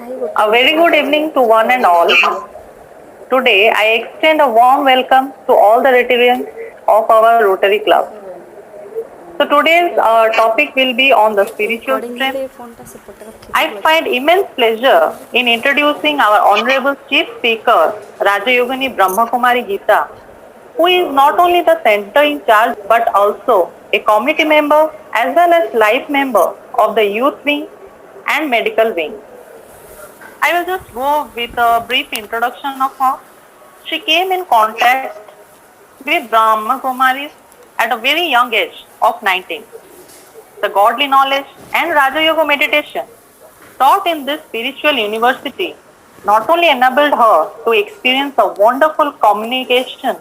A very good evening to one and all. Today, I extend a warm welcome to all the Rotarians of our Rotary Club. So, today's topic will be on the spiritual strength. I find immense pleasure in introducing our Honorable Chief Speaker, Rajayogini Brahmakumari Gita, who is not only the center in charge but also a community member as well as life member of the youth wing and medical wing. I will just go with a brief introduction of her. She came in contact with Brahma Kumaris at a very young age of 19. The godly knowledge and Raja Yoga meditation taught in this spiritual university not only enabled her to experience a wonderful communication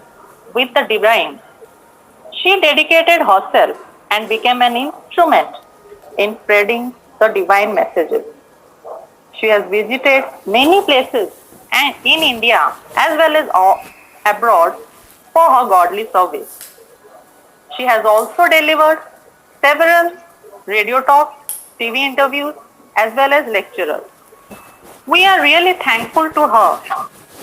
with the divine, she dedicated herself and became an instrument in spreading the divine messages. She has visited many places and in India as well as abroad for her godly service. She has also delivered several radio talks, TV interviews as well as lectures. We are really thankful to her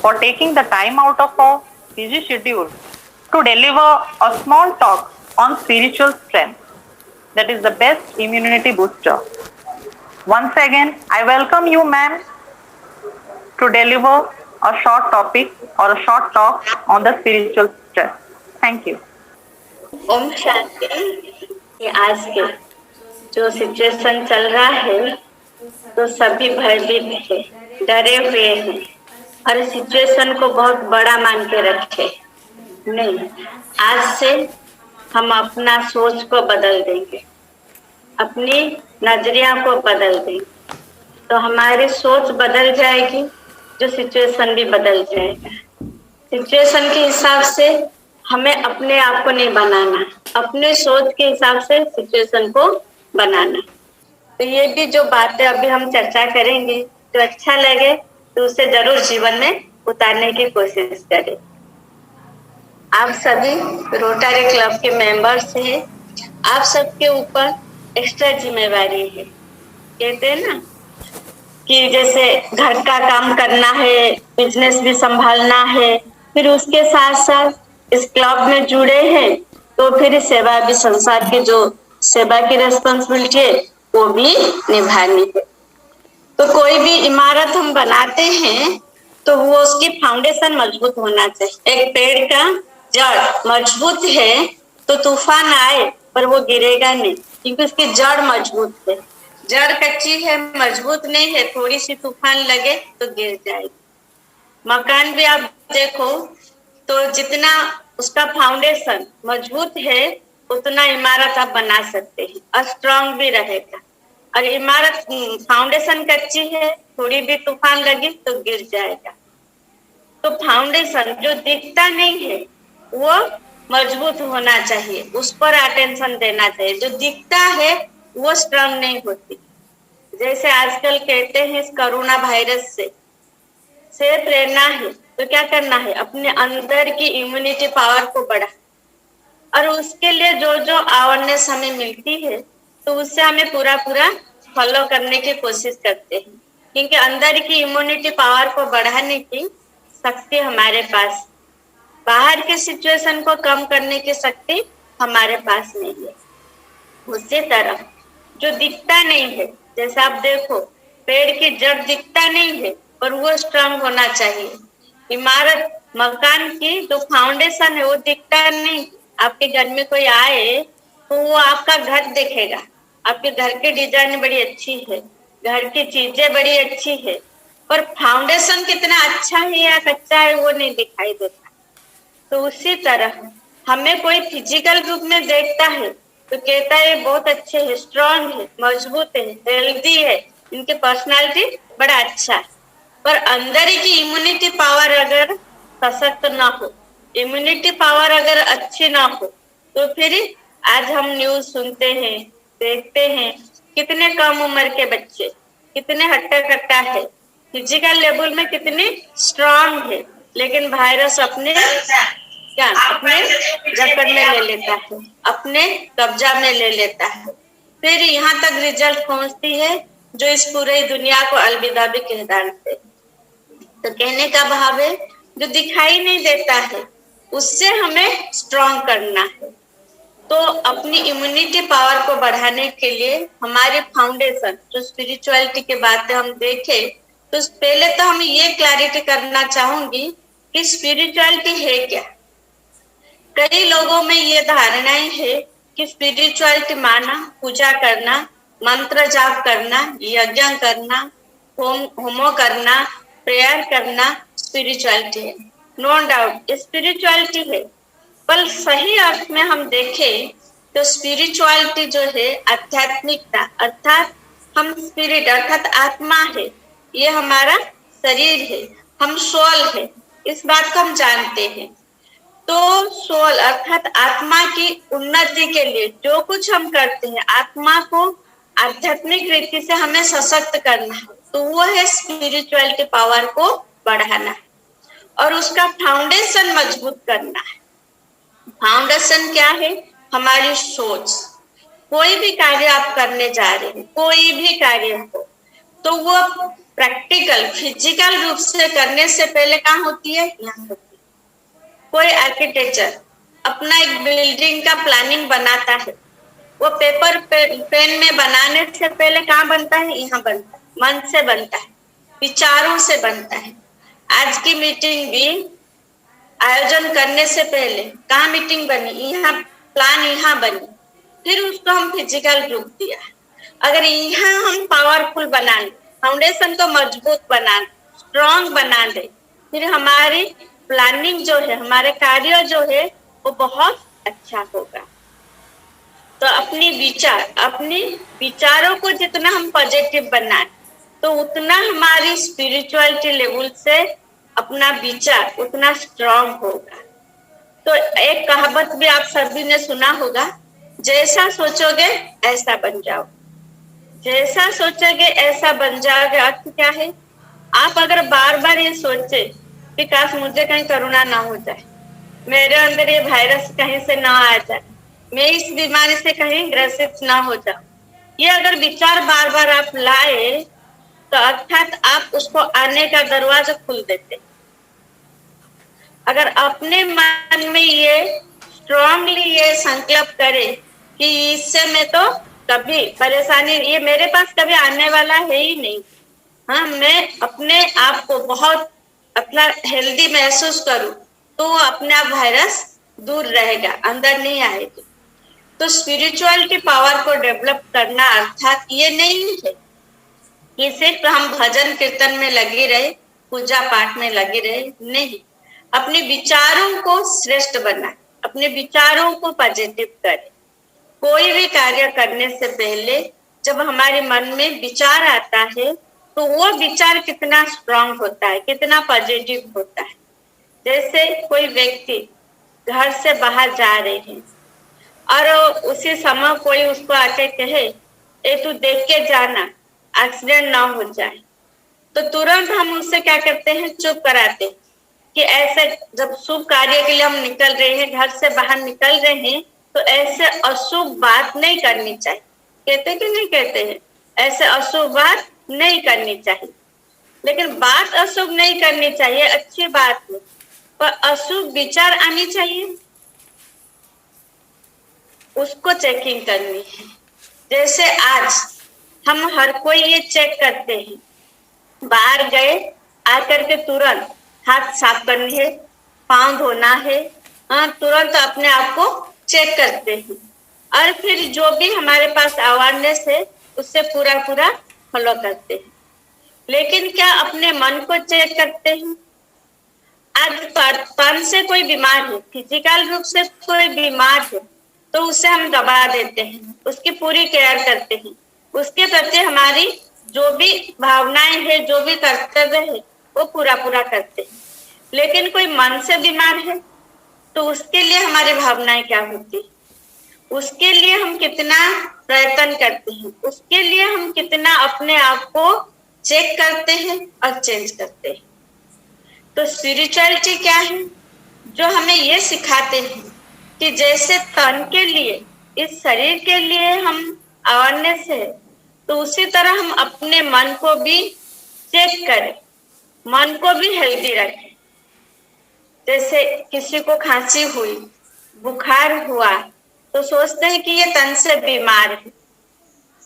for taking the time out of her busy schedule to deliver a small talk on spiritual strength, that is the best immunity booster. Once again, I welcome you, ma'am, to deliver a short topic or a short talk on the spiritual strength. Thank you. Om Shanti. ये आज के जो situation चल रहा है तो सभी भयभीत है, डरे हुए हैं और सिचुएशन को बहुत बड़ा मान के रखे। नहीं, आज से हम अपना सोच को बदल देंगे, अपनी नजरिया को बदल देंगे तो हमारी सोच बदल जाएगी, जो सिचुएशन भी बदल जाएगा। सिचुएशन के हिसाब से हमें अपने आप को नहीं बनाना, अपने सोच के हिसाब से सिचुएशन को बनाना। तो ये भी जो बातें अभी हम चर्चा करेंगे तो अच्छा लगे तो उसे जरूर जीवन में उतारने की कोशिश करें। आप सभी रोटरी क्लब के मेंबर्स हैं, आप सबके ऊपर एक्स्ट्रा जिम्मेवारी है। कहते हैं ना कि जैसे घर का काम करना है, बिजनेस भी संभालना है, फिर उसके साथ साथ इस क्लब में जुड़े हैं तो फिर सेवा भी, संसार की जो सेवा की रिस्पॉन्सिबिलिटी है वो भी निभानी है। तो कोई भी इमारत हम बनाते हैं तो वो उसकी फाउंडेशन मजबूत होना चाहिए। एक पेड़ का जड़ मजबूत है तो तूफान आए पर वो गिरेगा नहीं, क्योंकि उसकी जड़ मजबूत है। जड़ कच्ची है, मजबूत नहीं है, थोड़ी सी तूफान लगे तो गिर जाएगी। मकान भी आप देखो तो जितना उसका फाउंडेशन मजबूत है उतना इमारत आप बना सकते हैं और स्ट्रांग भी रहेगा। और इमारत फाउंडेशन कच्ची है, थोड़ी भी तूफान लगी तो गिर जाएगा। तो फाउंडेशन जो दिखता नहीं है वो मजबूत होना चाहिए, उस पर अटेंशन देना चाहिए। जो दिखता है वो स्ट्रांग नहीं होती। जैसे आजकल कहते हैं इस कोरोना वायरस से प्रेरणा है तो क्या करना है, अपने अंदर की इम्यूनिटी पावर को बढ़ा, और उसके लिए जो जो अवेयरनेस हमें मिलती है तो उससे हमें पूरा फॉलो करने की कोशिश करते हैं, क्योंकि अंदर की इम्यूनिटी पावर को बढ़ाने की शक्ति हमारे पास, बाहर के सिचुएशन को कम करने की शक्ति हमारे पास नहीं है। उसी तरह जो दिखता नहीं है, जैसे आप देखो पेड़ की जड़ दिखता नहीं है पर वो स्ट्रांग होना चाहिए। इमारत, मकान की जो फाउंडेशन है वो दिखता नहीं। आपके घर में कोई आए तो वो आपका घर देखेगा, आपके घर की डिजाइन बड़ी अच्छी है, घर की चीजें बड़ी अच्छी है, पर फाउंडेशन कितना अच्छा है या कच्चा है वो नहीं दिखाई देता। तो उसी तरह हमें कोई फिजिकल रूप में देखता है तो कहता है बहुत अच्छे है, स्ट्रांग है, मजबूत है, हेल्दी है, इनकी पर्सनालिटी बड़ा अच्छा है। पर अंदर की इम्यूनिटी पावर अगर सशक्त ना हो, इम्यूनिटी पावर अगर अच्छी ना हो तो फिर आज हम न्यूज सुनते हैं, देखते हैं कितने कम उम्र के बच्चे कितने हट्टा कट्टा है, फिजिकल लेवल में कितने स्ट्रांग है, लेकिन वायरस अपने जकड़ में ले लेता है, अपने कब्जा में ले लेता है। फिर यहाँ तक रिजल्ट पहुंचती है जो इस पूरी दुनिया को अलविदा भी कह डालते हैं। तो कहने का भाव है, जो दिखाई नहीं देता है उससे हमें स्ट्रॉन्ग करना है। तो अपनी इम्यूनिटी पावर को बढ़ाने के लिए हमारे फाउंडेशन जो स्पिरिचुअलिटी की बातें हम देखें, तो पहले तो हम ये क्लैरिटी करना चाहूंगी कि स्पिरिचुअलिटी है क्या। कई लोगों में ये धारणाएं है कि स्पिरिचुअलिटी माना पूजा करना, मंत्र जाप करना, यज्ञ करना, होमो करना, प्रेयर करना स्पिरिचुअलिटी है। नो डाउट स्पिरिचुअलिटी है, पर सही अर्थ में हम देखें तो स्पिरिचुअलिटी जो है आध्यात्मिकता, अर्थात हम स्पिरिट अर्थात आत्मा है, ये हमारा शरीर है, हम सोल है, इस बात को हम जानते हैं। तो सोल अर्थात आत्मा की उन्नति के लिए जो कुछ हम करते हैं, आत्मा को आध्यात्मिक रीति से हमें सशक्त करना है, तो वो है स्पिरिचुअलिटी पावर को बढ़ाना है और उसका फाउंडेशन मजबूत करना है। फाउंडेशन क्या है? हमारी सोच। कोई भी कार्य आप करने जा रहे हैं, कोई भी कार्य हो, तो वो प्रैक्टिकल फिजिकल रूप से करने से पहले कहाँ होती है? यहाँ होती है। कोई आर्किटेक्चर अपना एक बिल्डिंग का प्लानिंग बनाता है, वो पेपर पेन में बनाने से पहले कहाँ बनता है? यहाँ बनता है, मन से बनता है, विचारों से बनता है। आज की मीटिंग भी आयोजन करने से पहले कहाँ मीटिंग बनी? यहाँ प्लान यहाँ बनी, फिर उसको हम फिजिकल रूप दिया। अगर यहाँ हम पावरफुल बना ले, फाउंडेशन को मजबूत बना ले, स्ट्रॉन्ग बना दे, फिर हमारी प्लानिंग जो है, हमारे कार्य जो है वो बहुत अच्छा होगा। तो अपनी विचारों को जितना हम पॉजिटिव बनाए, तो उतना हमारी स्पिरिचुअलिटी लेवल से अपना विचार उतना स्ट्रॉन्ग होगा। तो एक कहावत भी आप सभी ने सुना होगा, जैसा सोचोगे ऐसा बन जाओ। जैसा सोचोगे ऐसा बन जाओगे अर्थ क्या है? आप अगर बार बार ये सोचे कि काश मुझे कहीं कोरोना ना हो जाए, मेरे अंदर ये वायरस कहीं से ना आ जाए, मैं इस बीमारी से कहीं ग्रसित ना हो जाऊं, ये अगर विचार बार बार आप लाए, तो अर्थात आप उसको आने का दरवाजा खोल देते। अगर अपने मन में ये स्ट्रांगली ये संकल्प करे कि इससे मैं तो कभी परेशानी, ये मेरे पास कभी आने वाला है ही नहीं, हाँ, मैं अपने आप को बहुत अपना हेल्दी महसूस करूं, तो अपने आप वायरस दूर रहेगा, अंदर नहीं आएगी। तो स्पिरिचुअलिटी पावर को डेवलप करना अर्थात ये नहीं है कि सिर्फ हम भजन कीर्तन में लगे रहे, पूजा पाठ में लगे रहे, नहीं। अपने विचारों को श्रेष्ठ बनाए, अपने विचारों को पॉजिटिव करें। कोई भी कार्य करने से पहले जब हमारे मन में विचार आता है, तो वो विचार कितना स्ट्रांग होता है, कितना पॉजिटिव होता है। जैसे कोई व्यक्ति घर से बाहर जा रहे हैं और उसी समय कोई उसको आके कहे, ए तू देख के जाना, एक्सीडेंट ना हो जाए, तो तुरंत हम उससे क्या करते हैं? चुप कराते कि ऐसे जब शुभ कार्य के लिए हम निकल रहे हैं, घर से बाहर निकल रहे हैं, तो ऐसे अशुभ बात नहीं करनी चाहिए। कहते कि नहीं कहते हैं? ऐसे अशुभ बात नहीं करनी चाहिए। लेकिन बात अशुभ नहीं करनी चाहिए, अच्छी बात है, पर अशुभ विचार आनी चाहिए, उसको चेकिंग करनी है। जैसे आज हम हर कोई ये चेक करते हैं, बाहर गए आकर के तुरंत हाथ साफ करनी है, पाँव धोना है, तुरंत अपने आप को चेक करते हैं और फिर जो भी हमारे पास अवेयरनेस है उससे पूरा फॉलो करते हैं। लेकिन क्या अपने मन को चेक करते हैं? आज तन से कोई बीमार है, फिजिकल रूप से कोई बीमार है, तो उसे हम दबा देते हैं, उसकी पूरी केयर करते हैं, उसके प्रति हमारी जो भी भावनाएं है, जो भी कर्तव्य है, वो पूरा करते हैं। लेकिन कोई मन से बीमार है, तो उसके लिए हमारी भावनाएं क्या होती है, उसके लिए हम कितना प्रयत्न करते हैं, उसके लिए हम कितना अपने आप को चेक करते हैं और चेंज करते हैं। तो स्पिरिचुअलिटी क्या है? जो हमें ये सिखाते हैं कि जैसे तन के लिए, इस शरीर के लिए हम अवेयरनेस है, तो उसी तरह हम अपने मन को भी चेक करें, मन को भी हेल्दी रखें। जैसे किसी को खांसी हुई, बुखार हुआ, तो सोचते हैं कि ये तन से बीमार है,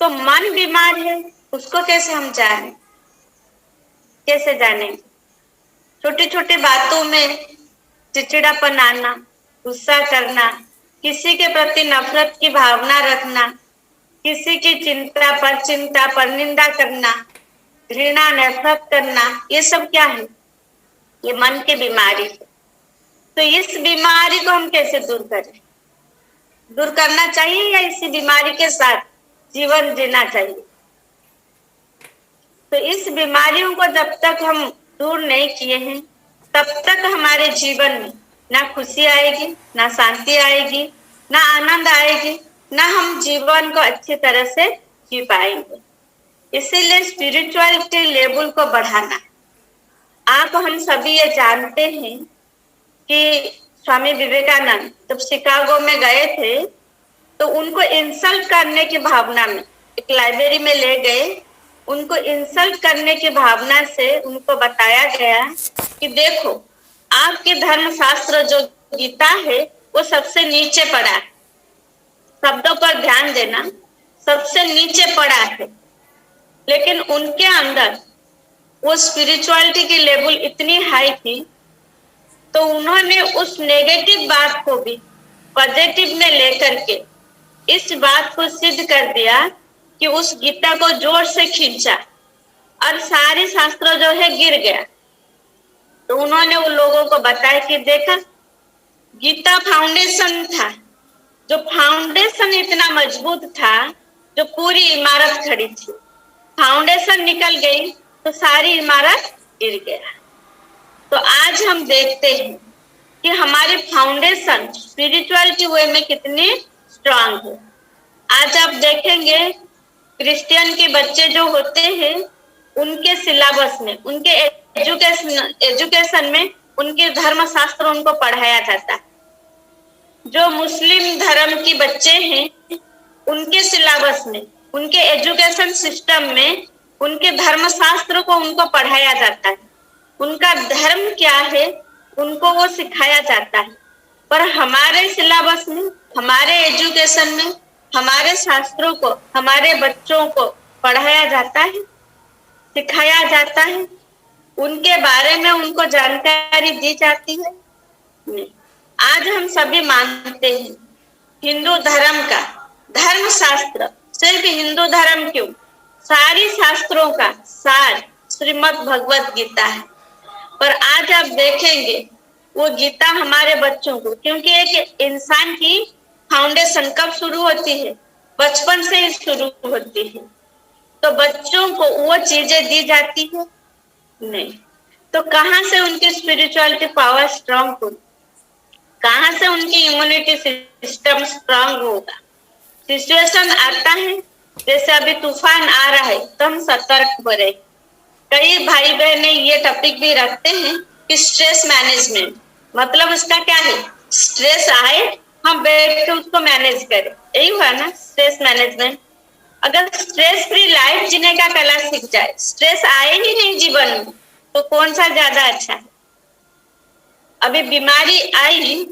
तो मन बीमार है, उसको कैसे हम जाने, कैसे जानेंगे? छोटी छोटी बातों में चिड़चिड़ापन आना, गुस्सा करना, किसी के प्रति नफरत की भावना रखना, किसी की चिंता पर निंदा करना, घृणा नफरत करना, ये सब क्या है? ये मन की बीमारी है। तो इस बीमारी को हम कैसे दूर करें? दूर करना चाहिए या इसी बीमारी के साथ जीवन जीना चाहिए? तो इस बीमारियों को जब तक हम दूर नहीं किए हैं, तब तक हमारे जीवन में ना खुशी आएगी, ना शांति आएगी, ना आनंद आएगी, ना हम जीवन को अच्छी तरह से जी पाएंगे। इसीलिए स्पिरिचुअलिटी लेवल को बढ़ाना। आप हम सभी ये जानते हैं कि स्वामी विवेकानंद जब शिकागो में गए थे, तो उनको इंसल्ट करने की भावना में एक लाइब्रेरी में ले गए। उनको इंसल्ट करने की भावना से उनको बताया गया कि देखो, आपके धर्म शास्त्र जो गीता है वो सबसे नीचे पड़ा है, शब्दों पर ध्यान देना, सबसे नीचे पड़ा है, लेकिन उनके अंदर वो स्पिरिचुअलिटी की लेवल इतनी हाई थी, तो उन्होंने उस नेगेटिव बात को भी पॉजिटिव में लेकर के इस बात को सिद्ध कर दिया कि उस गीता को जोर से खींचा और सारे शास्त्र जो है गिर गया। तो उन्होंने उन लोगों को बताया कि देखा, गीता फाउंडेशन था, जो फाउंडेशन इतना मजबूत था, जो पूरी इमारत खड़ी थी, फाउंडेशन निकल गई तो सारी इमारत गिर गया। तो आज हम देखते हैं कि हमारी फाउंडेशन स्पिरिचुअलिटी वे में कितनी स्ट्रांग है। आज आप देखेंगे क्रिश्चियन के बच्चे जो होते हैं, उनके सिलेबस में, उनके एजुकेशन में उनके धर्म शास्त्र उनको पढ़ाया जाता है। जो मुस्लिम धर्म के बच्चे हैं, उनके सिलेबस में, उनके एजुकेशन सिस्टम में उनके धर्म शास्त्र को उनको पढ़ाया जाता है। उनका धर्म क्या है उनको वो सिखाया जाता है। पर हमारे सिलेबस में, हमारे एजुकेशन में, हमारे शास्त्रों को हमारे बच्चों को पढ़ाया जाता है, सिखाया जाता है, उनके बारे में उनको जानकारी दी जाती है? नहीं। आज हम सभी मानते हैं हिंदू धर्म का धर्म शास्त्र, सिर्फ हिंदू धर्म क्यों, सारी शास्त्रों का सार श्रीमद् भगवत गीता है। पर आज आप देखेंगे वो गीता हमारे बच्चों को, क्योंकि एक इंसान की फाउंडेशन कब शुरू होती है? बचपन से ही शुरू होती है। तो बच्चों को वो चीजें दी जाती है? नहीं। तो कहाँ से उनकी स्पिरिचुअलिटी पावर स्ट्रांग होगी? कहाँ से उनकी इम्यूनिटी सिस्टम स्ट्रांग होगा? सिचुएशन आता है, जैसे अभी तूफान आ रहा है, तो हम सतर्क हो रहे। कई भाई बहन ये टॉपिक भी रखते हैं कि स्ट्रेस मैनेजमेंट, मतलब उसका क्या है? स्ट्रेस आए हम बैठ के उसको मैनेज करें, यही हुआ ना स्ट्रेस मैनेजमेंट। अगर स्ट्रेस फ्री लाइफ जीने का कला सीख जाए, स्ट्रेस आए ही नहीं जीवन में, तो कौन सा ज्यादा अच्छा है? अभी बीमारी आई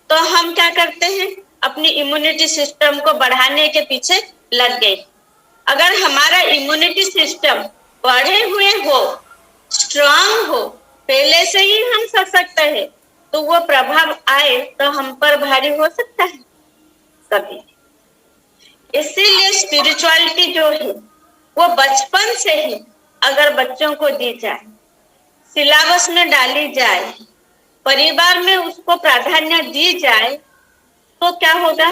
तो हम क्या करते हैं? अपनी इम्यूनिटी सिस्टम को बढ़ाने के पीछे लग गए। अगर हमारा इम्यूनिटी सिस्टम बढ़े हुए हो, स्ट्रांग हो, पहले से ही हम सशक्त है, तो वो प्रभाव आए तो हम पर भारी हो सकता है कभी। इसीलिए स्पिरिचुअलिटी जो है वो बचपन से ही अगर बच्चों को दी जाए, सिलेबस में डाली जाए, परिवार में उसको प्राधान्य दी जाए, तो क्या होगा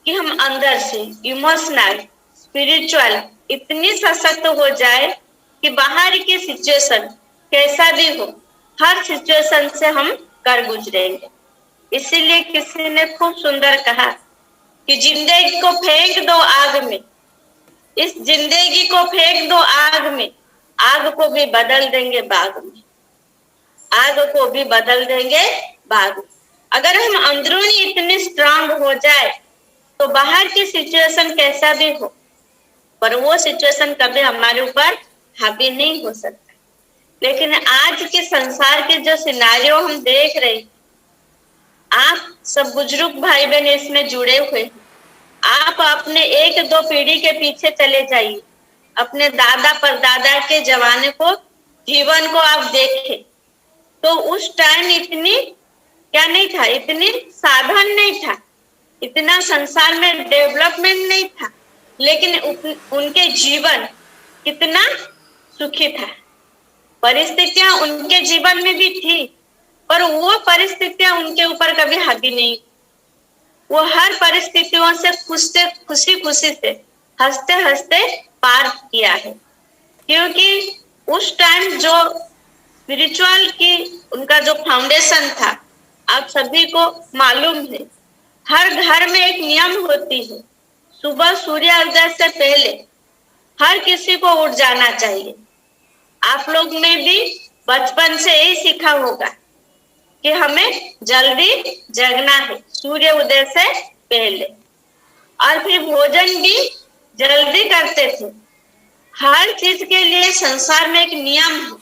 कि हम अंदर से इमोशनल स्पिरिचुअल इतनी सशक्त हो जाए कि बाहर की सिचुएशन कैसा भी हो, हर सिचुएशन से हम कर गुजरेंगे। इसीलिए किसी ने खूब सुंदर कहा कि जिंदगी को फेंक दो आग में, इस जिंदगी को फेंक दो आग में, आग को भी बदल देंगे बाग में, आग को भी बदल देंगे बाग में। अगर हम अंदरूनी इतने स्ट्रांग हो जाए तो बाहर की सिचुएशन कैसा भी हो, पर वो सिचुएशन कभी हमारे ऊपर हावी नहीं हो सकता। लेकिन आज के संसार के जो सिनारियो हम देख रहे हैं, आप सब बुजुर्ग भाई बहन इसमें जुड़े हुए हैं, आप अपने एक दो पीढ़ी के पीछे चले जाइए, अपने दादा परदादा के जमाने को, जीवन को आप देखें, तो उस टाइम इतनी क्या नहीं था, इतनी साधन नहीं था, इतना संसार में डेवलपमेंट नहीं था, लेकिन उनके जीवन कितना सुखी था। परिस्थितियां उनके जीवन में भी थी, पर वो परिस्थितियां उनके ऊपर कभी हावी नहीं। वो हर परिस्थितियों से खुशी खुशी से हंसते हंसते पार किया है, क्योंकि उस टाइम जो स्पिरिचुअल की उनका जो फाउंडेशन था, आप सभी को मालूम है, हर घर में एक नियम होती है, सुबह सूर्योदय से पहले हर किसी को उठ जाना चाहिए। आप लोग ने भी बचपन से यही सीखा होगा कि हमें जल्दी जगना है सूर्य उदय से पहले, और फिर भोजन भी जल्दी करते थे। हर चीज के लिए संसार में एक नियम है,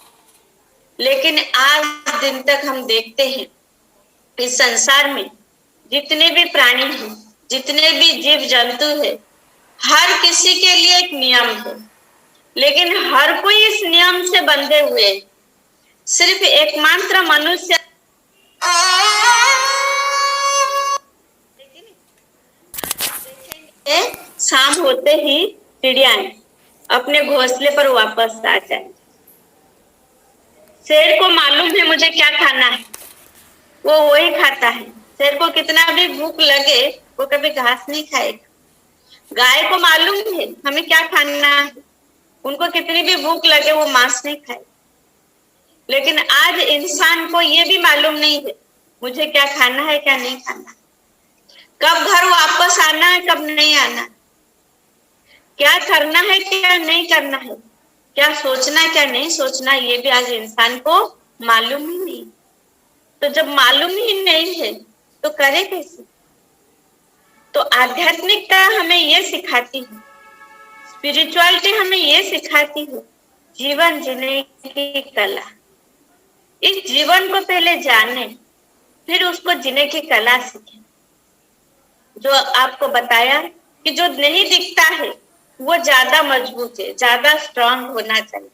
लेकिन आज दिन तक हम देखते हैं इस संसार में जितने भी प्राणी हैं, जितने भी जीव जंतु है, हर किसी के लिए एक नियम है, लेकिन हर कोई इस नियम से बंधे हुए है। सिर्फ एकमात्र मनुष्य शाम होते ही चिड़िया अपने घोंसले पर वापस आ जाए। शेर को मालूम है मुझे क्या खाना है, वो वही खाता है। शेर को कितना भी भूख लगे वो कभी घास नहीं खाएगा। गाय को मालूम है हमें क्या खाना है, उनको कितनी भी भूख लगे वो मांस नहीं खाए। लेकिन आज इंसान को ये भी मालूम नहीं है मुझे क्या खाना है क्या नहीं खाना, कब घर वापस आना है कब नहीं आना, क्या करना है क्या नहीं करना है, क्या सोचना क्या नहीं सोचना, ये भी आज इंसान को मालूम ही नहीं। तो जब मालूम ही नहीं है तो करे कैसे? तो आध्यात्मिकता हमें ये सिखाती है, स्पिरिचुअलिटी हमें ये सिखाती है जीवन जीने की कला। इस जीवन को पहले जाने, फिर उसको जीने की कला सीखें। जो आपको बताया कि जो नहीं दिखता है वो ज्यादा मजबूत है, ज्यादा स्ट्रांग होना चाहिए।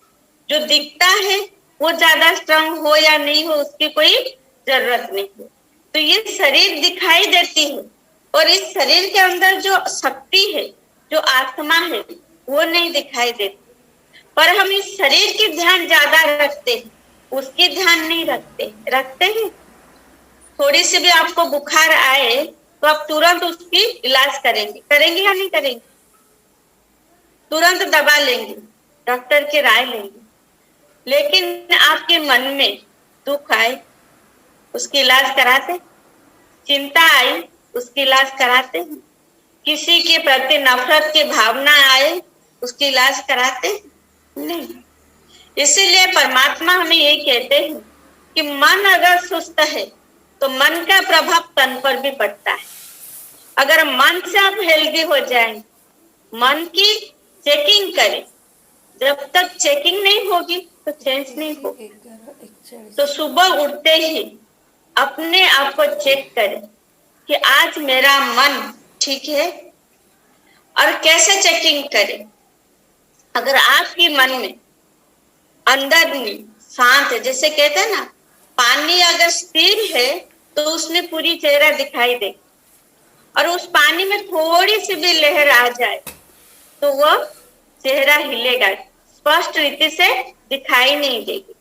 जो दिखता है वो ज्यादा स्ट्रांग हो या नहीं हो उसकी कोई जरूरत नहीं है। तो ये शरीर दिखाई देती है, और इस शरीर के अंदर जो शक्ति है, जो आत्मा है, वो नहीं दिखाई देती। पर हम इस शरीर की ध्यान ज्यादा रखते हैं, उसकी ध्यान नहीं रखते हैं। थोड़ी सी भी आपको बुखार आए तो आप तुरंत उसकी इलाज करेंगे या नहीं करेंगे? तुरंत दवा लेंगे, डॉक्टर की राय लेंगे। लेकिन आपके मन में दुख आए उसकी इलाज कराते, चिंता आई उसकी इलाज कराते हैं, किसी के प्रति नफरत की भावना आए उसकी इलाज कराते नहीं। इसीलिए परमात्मा हमें ये कहते हैं कि मन अगर सुस्त है तो मन का प्रभाव तन पर भी पड़ता है। अगर मन से आप हेल्दी हो जाएं, मन की चेकिंग करें, जब तक चेकिंग नहीं होगी तो चेंज नहीं होगी। तो सुबह उठते ही अपने आप को चेक करें कि आज मेरा मन ठीक है। और कैसे चेकिंग करें? अगर आपके मन में अंदर में शांत है, जैसे कहते हैं ना, पानी अगर स्थिर है तो उसमें पूरी चेहरा दिखाई दे, और उस पानी में थोड़ी सी भी लहर आ जाए तो वो चेहरा हिलेगा, स्पष्ट रीति से दिखाई नहीं देगी।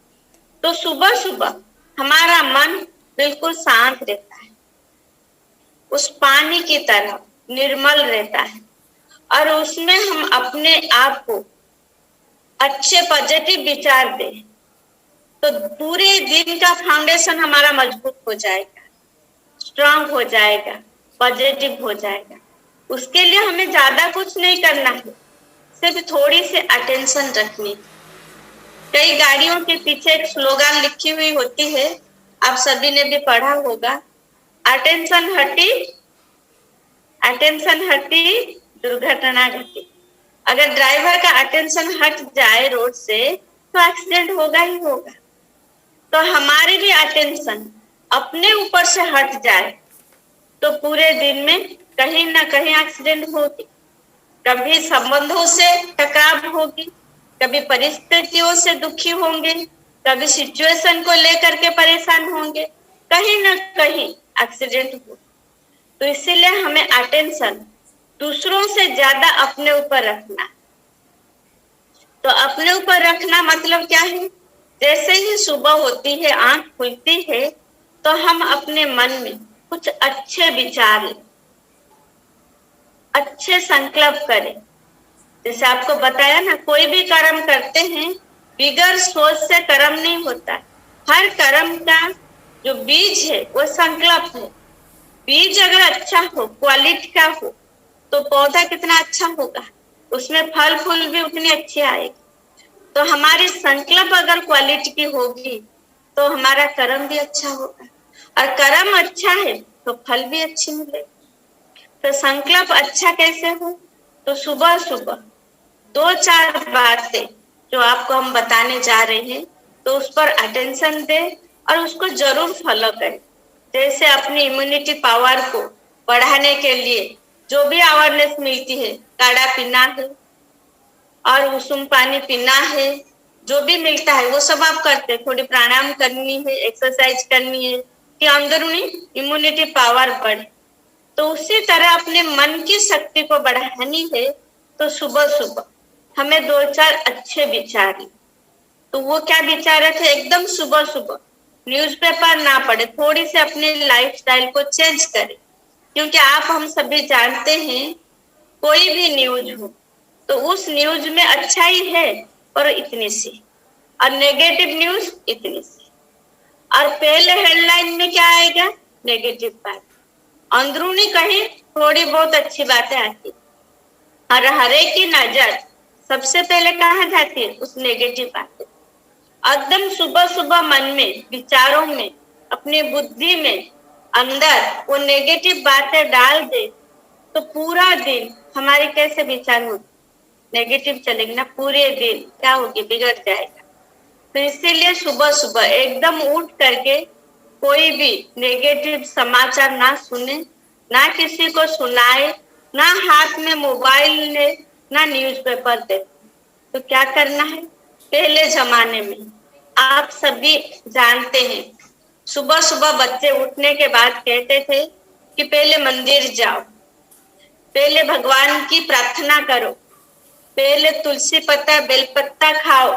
तो सुबह सुबह हमारा मन बिल्कुल शांत रहता है, उस पानी की तरह निर्मल रहता है, और उसमें हम अपने आप को अच्छे पॉजिटिव विचार दें तो पूरे दिन का फाउंडेशन हमारा मजबूत हो जाएगा, स्ट्रांग हो जाएगा, पॉजिटिव हो जाएगा। उसके लिए हमें ज्यादा कुछ नहीं करना है, सिर्फ थोड़ी सी अटेंशन रखनी। कई गाड़ियों के पीछे एक स्लोगन लिखी हुई होती है, आप सभी ने भी पढ़ा होगा, अटेंशन हटी दुर्घटना घटी। अगर ड्राइवर का अटेंशन हट जाए रोड से तो एक्सीडेंट होगा ही होगा। तो हमारी भी अटेंशन अपने ऊपर से हट जाए तो पूरे दिन में कहीं ना कहीं एक्सीडेंट होगी। कभी संबंधों से टकराव होगी, कभी परिस्थितियों से दुखी होंगे, कभी सिचुएशन को लेकर के परेशान होंगे, कहीं ना कहीं एक्सीडेंट हो। तो इसीलिए हमें अटेंशन दूसरों से ज्यादा अपने ऊपर रखना। तो अपने ऊपर रखना मतलब क्या है? जैसे ही सुबह होती है, आंख खुलती है, तो हम अपने मन में कुछ अच्छे विचार लें, अच्छे संकल्प करें। जैसे आपको बताया ना, कोई भी कर्म करते हैं बिगर सोच से कर्म नहीं होता। हर कर्म का जो बीज है वो संकल्प है। बीज अगर अच्छा हो, क्वालिटी का हो, तो पौधा कितना अच्छा होगा, उसमें फल फूल भी उतनी अच्छी आएगी। तो हमारी संकल्प अगर क्वालिटी की होगी तो हमारा कर्म भी अच्छा होगा, और कर्म अच्छा है तो फल भी अच्छी मिलेगी। तो संकल्प अच्छा कैसे हो? तो सुबह सुबह 2-4 बातें जो आपको हम बताने जा रहे हैं, तो उस पर अटेंशन दे और उसको जरूर फॉलो करें। जैसे अपनी इम्यूनिटी पावर को बढ़ाने के लिए जो भी अवेयरनेस मिलती है, काढ़ा पीना है और उषुम पानी पीना है, जो भी मिलता है वो सब आप करते। थोड़ी प्राणायाम करनी है, एक्सरसाइज करनी है कि अंदरूनी इम्यूनिटी पावर बढ़े। तो उसी तरह अपने मन की शक्ति को बढ़ानी है। तो सुबह सुबह हमें 2-4 अच्छे विचार है। तो वो क्या विचार है? एकदम सुबह सुबह न्यूज़पेपर ना पढ़े, थोड़ी सी अपने लाइफस्टाइल को चेंज करें। क्योंकि आप हम सभी जानते हैं, कोई भी न्यूज हो तो उस न्यूज में अच्छाई है और इतनी सी, और नेगेटिव न्यूज इतनी सी। और पहले हेडलाइन में क्या आएगा? नेगेटिव बात। अंदरूनी कहीं थोड़ी बहुत अच्छी बातें आती, और हर एक की नजर सबसे पहले कहाँ जाती है? उस नेगेटिव बातें। एकदम सुबह सुबह मन में, विचारों में, अपनी बुद्धि में अंदर वो नेगेटिव बातें डाल दे तो पूरा दिन हमारे कैसे विचार होते? नेगेटिव चलेगी ना, पूरे दिन क्या होगी? बिगड़ जाएगा। तो इसीलिए सुबह सुबह एकदम उठ करके कोई भी नेगेटिव समाचार ना सुने, ना किसी को सुनाए, ना हाथ में मोबाइल ले, ना न्यूज़पेपर दे। तो क्या करना है? पहले जमाने में आप सभी जानते हैं, सुबह सुबह बच्चे उठने के बाद कहते थे कि पहले मंदिर जाओ, पहले भगवान की प्रार्थना करो, पहले तुलसी पत्ता बेलपत्ता खाओ,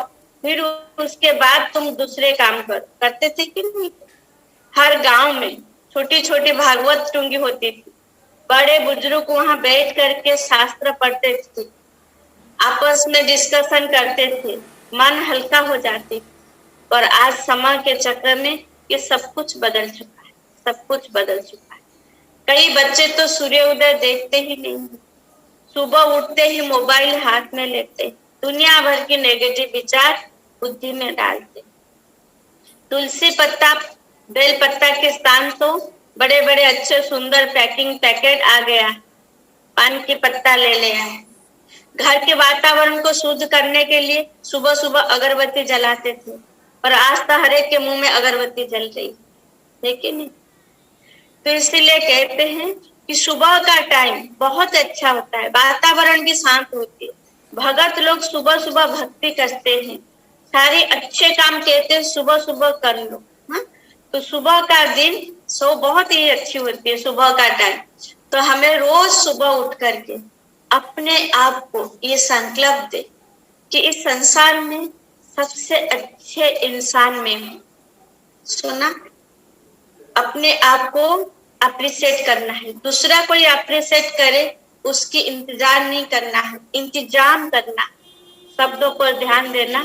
फिर उसके बाद तुम दूसरे काम करो। करते थे कि नहीं? हर गांव में छोटी छोटी भागवत टूंगी होती थी, बड़े बुजुर्ग वहां बैठ करके शास्त्र पढ़ते थे, आपस में डिस्कशन करते थे, मन हल्का हो जाती। और आज समय के चक्कर में ये सब कुछ बदल चुका है, सब कुछ बदल चुका है। कई बच्चे तो सूर्योदय देखते ही नहीं, सुबह उठते ही मोबाइल हाथ में लेते, दुनिया भर की नेगेटिव विचार बुद्धि में डालते। तुलसी पत्ता बेल पत्ता के स्थान तो बड़े बड़े अच्छे सुंदर पैकिंग पैकेट आ गया, पान की पत्ता ले लिया। घर के वातावरण को शुद्ध करने के लिए सुबह सुबह अगरबत्ती जलाते थे, और आज तो हर एक के मुंह में अगरबत्ती जल रही है कि नहीं? तो इसीलिए कहते हैं कि सुबह का टाइम बहुत अच्छा होता है, वातावरण भी शांत होती है, भगत लोग सुबह सुबह भक्ति करते हैं, सारे अच्छे काम कहते हैं सुबह सुबह कर लो। हाँ? तो सुबह का दिन सो बहुत ही अच्छी होती है, सुबह का टाइम। तो हमें रोज सुबह उठ करके अपने आप को ये संकल्प दे कि इस संसार में सबसे अच्छे इंसान में हूँ। सुना? अपने आप को अप्रिशिएट करना है, दूसरा कोई अप्रिशिएट करे उसकी इंतजार नहीं करना है, इंतजाम करना। शब्दों पर ध्यान देना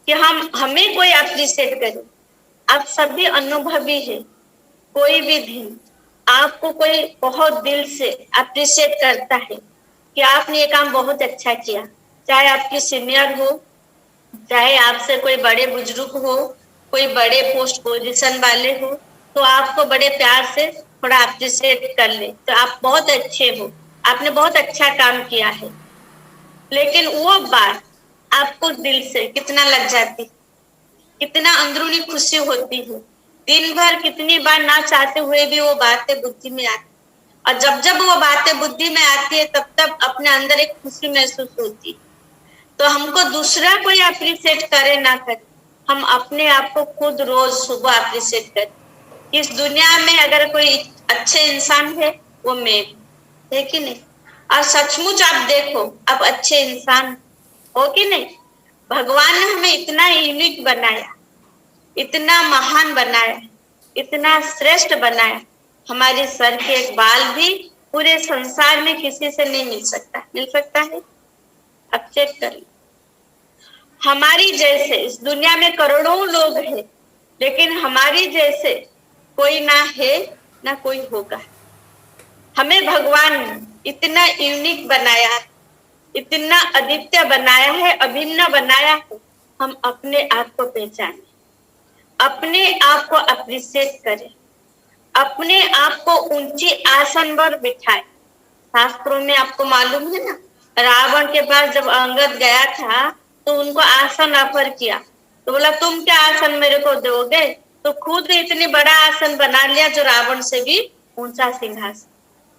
कि हमें कोई अप्रिशिएट करे। आप सभी अनुभवी है, कोई भी दिन आपको कोई बहुत दिल से अप्रिशिएट करता है कि आपने ये काम बहुत अच्छा किया, चाहे आपकी सीनियर हो, चाहे आपसे कोई बड़े बुजुर्ग हो, कोई बड़े पोस्ट पोजीशन वाले हो, तो आपको बड़े प्यार से थोड़ा अप्रिशिएट कर ले तो आप बहुत अच्छे हो, आपने बहुत अच्छा काम किया है। लेकिन वो बात आपको दिल से कितना लग जाती, कितना अंदरूनी खुशी होती है। दिन भर कितनी बार ना चाहते हुए भी वो बातें बुद्धि में आती, और जब जब वो बातें बुद्धि में आती है तब तब अपने अंदर एक खुशी महसूस होती है। तो हमको दूसरा कोई अप्रिशिएट करे ना करे, हम अपने आप को खुद रोज सुबह अप्रिशिएट करें। इस दुनिया में अगर कोई अच्छे इंसान है वो मैं है कि नहीं? और सचमुच आप देखो, आप अच्छे इंसान हो कि नहीं? भगवान ने हमें इतना यूनिक बनाया, इतना महान बनाया, इतना श्रेष्ठ बनाया। हमारे सर के एक बाल भी पूरे संसार में किसी से नहीं मिल सकता। मिल सकता है? अब चेक करें। हमारी जैसे इस दुनिया में करोड़ों लोग हैं, लेकिन हमारी जैसे कोई ना है ना कोई होगा। हमें भगवान इतना यूनिक बनाया, इतना अद्वितीय बनाया है, अभिन्न बनाया है। हम अपने आप को पहचाने, अपने आप को अप्रिशिएट करें, अपने आप को ऊंची आसन पर बिठाए। शास्त्रों में आपको मालूम है ना, रावण के पास जब अंगद गया था तो उनको आसन ऑफर किया, तो बोला तुम क्या आसन मेरे को दोगे? तो खुद इतनी बड़ा आसन बना लिया जो रावण से भी ऊंचा सिंहासन।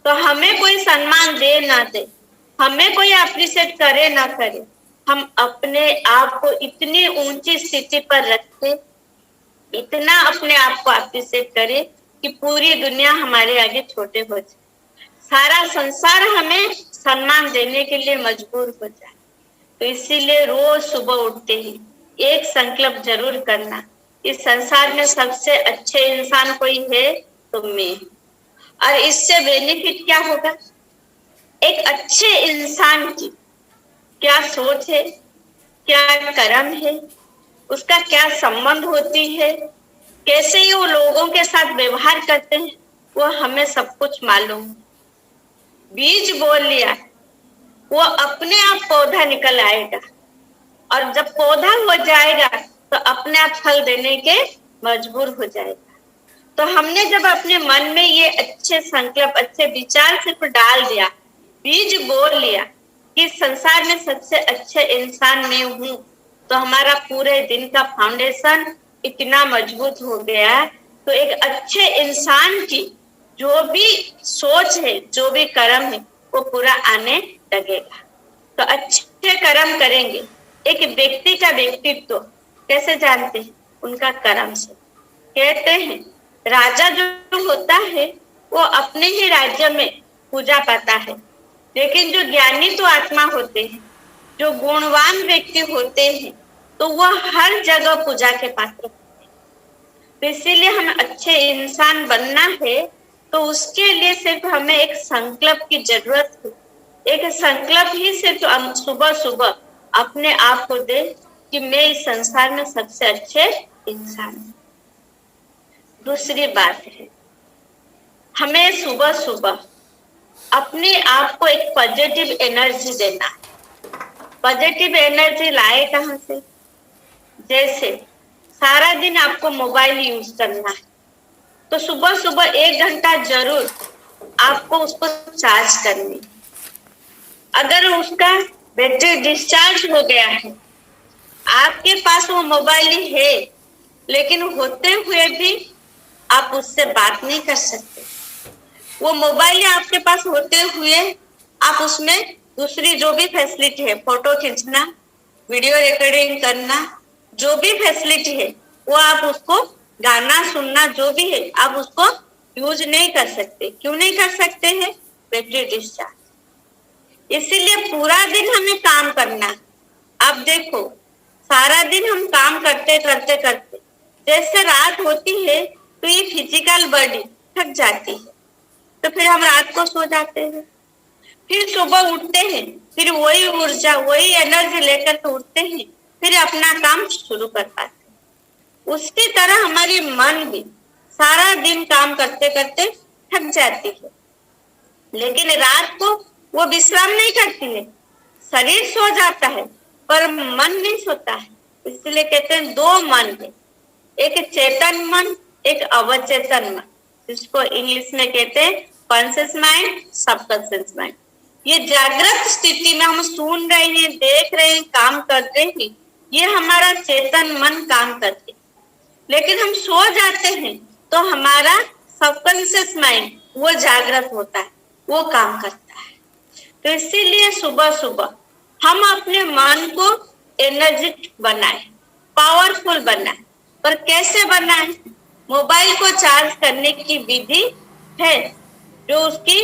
तो हमें कोई सम्मान दे ना दे, हमें कोई अप्रिशिएट करे ना करे, हम अपने आप को इतनी ऊंची स्थिति पर रखें, इतना अपने आप को अप्रिशिएट करें कि पूरी दुनिया हमारे आगे छोटे हो जाए, सारा संसार हमें सम्मान देने के लिए मजबूर हो जाए। तो इसीलिए रोज सुबह उठते ही एक संकल्प जरूर करना, इस संसार में सबसे अच्छे इंसान कोई है तो मैं। और इससे बेनिफिट क्या होगा? एक अच्छे इंसान की क्या सोच है, क्या कर्म है, उसका क्या संबंध होती है, कैसे वो लोगों के साथ व्यवहार करते हैं, वो हमें सब कुछ मालूम। बीज बोल लिया, वो अपने आप पौधा निकल आएगा, और जब पौधा हो जाएगा तो अपने आप फल देने के मजबूर हो जाएगा। तो हमने जब अपने मन में ये अच्छे संकल्प, अच्छे विचार सिर्फ डाल दिया, बीज बोल लिया कि संसार में सबसे अच्छे इंसान मैं हूँ, तो हमारा पूरे दिन का फाउंडेशन इतना मजबूत हो गया। तो एक अच्छे इंसान की जो भी सोच है, जो भी कर्म है, वो पूरा आने लगेगा। तो अच्छे कर्म करेंगे। एक व्यक्ति का व्यक्तित्व कैसे जानते हैं? उनका कर्म से। कहते हैं राजा जो होता है वो अपने ही राज्य में पूजा पाता है, लेकिन जो ज्ञानी तो आत्मा होते हैं, जो गुणवान व्यक्ति होते हैं, तो वह हर जगह पूजा के पात्र होते हैं। तो इसीलिए हमें अच्छे इंसान बनना है, तो उसके लिए सिर्फ हमें एक संकल्प की जरूरत है। एक संकल्प ही सिर्फ हम सुबह सुबह अपने आप को दे कि मैं इस संसार में सबसे अच्छे इंसान हूँ। दूसरी बात है, हमें सुबह सुबह अपने आप को एक पॉजिटिव एनर्जी देना। पॉजिटिव एनर्जी लाए कहाँ से? जैसे सारा दिन आपको मोबाइल यूज करना है, तो सुबह सुबह 1 घंटा जरूर आपको उसको चार्ज करनी। अगर उसका बैटरी डिस्चार्ज हो गया है, आपके पास वो मोबाइल ही है, लेकिन होते हुए भी आप उससे बात नहीं कर सकते। वो मोबाइल आपके पास होते हुए आप उसमें दूसरी जो भी फैसिलिटी है, फोटो खींचना, वीडियो रिकॉर्डिंग करना, जो भी फैसिलिटी है, वो आप उसको गाना सुनना, जो भी है, आप उसको यूज नहीं कर सकते। क्यों नहीं कर सकते हैं? Battery discharge. इसीलिए पूरा दिन हमें काम करना। अब देखो, सारा दिन हम काम करते करते करते जैसे रात होती है तो ये फिजिकल बॉडी थक जाती है, तो फिर हम रात को सो जाते हैं, फिर सुबह उठते हैं, फिर वही ऊर्जा, वही एनर्जी लेकर के उठते हैं, फिर अपना काम शुरू कर पाते हैं। उसी तरह हमारी मन भी सारा दिन काम करते करते थक जाती है, लेकिन रात को वो विश्राम नहीं करती है, शरीर सो जाता है पर मन नहीं सोता है। इसलिए कहते हैं 2 मन है, एक चेतन मन, एक अवचेतन मन, जिसको इंग्लिश में कहते हैं कॉन्शियस माइंड, सबकॉन्शियस माइंड। ये जागृत स्थिति में हम सुन रहे हैं, देख रहे हैं, काम कर रहे हैं, ये हमारा चेतन मन काम करते हैं। लेकिन हम सो जाते हैं तो हमारा सबकॉन्शियस माइंड वो जागृत होता है, वो काम करता है। तो इसीलिए सुबह सुबह हम अपने मन को एनर्जेटिक बनाए, पावरफुल बनाए। पर कैसे बनाए? मोबाइल को चार्ज करने की विधि है, जो उसकी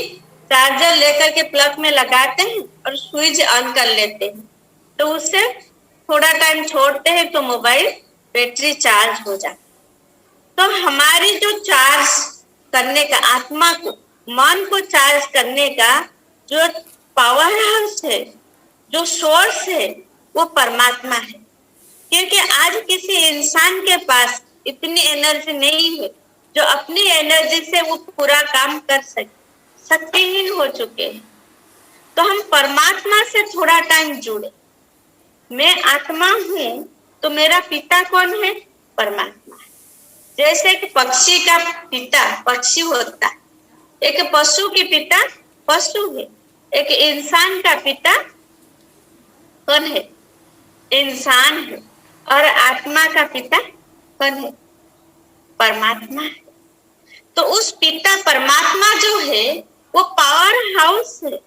चार्जर लेकर के प्लग में लगाते हैं और स्विच ऑन कर लेते हैं, तो उससे थोड़ा टाइम छोड़ते हैं तो मोबाइल बैटरी चार्ज हो जाती है। तो हमारी जो चार्ज करने का, आत्मा को, मन को चार्ज करने का जो पावर हाउस है, जो सोर्स है, वो परमात्मा है। क्योंकि आज किसी इंसान के पास इतनी एनर्जी नहीं है जो अपनी एनर्जी से वो पूरा काम कर सके, शक्तिहीन हो चुके हैं। तो हम परमात्मा से थोड़ा टाइम जुड़े। मैं आत्मा हूं तो मेरा पिता कौन है? परमात्मा है। जैसे कि पक्षी का पिता पक्षी होता है, एक पशु की पिता पशु है, एक इंसान का पिता कौन है? इंसान है। और आत्मा का पिता कौन है? परमात्मा है। तो उस पिता परमात्मा जो है वो पावर हाउस है,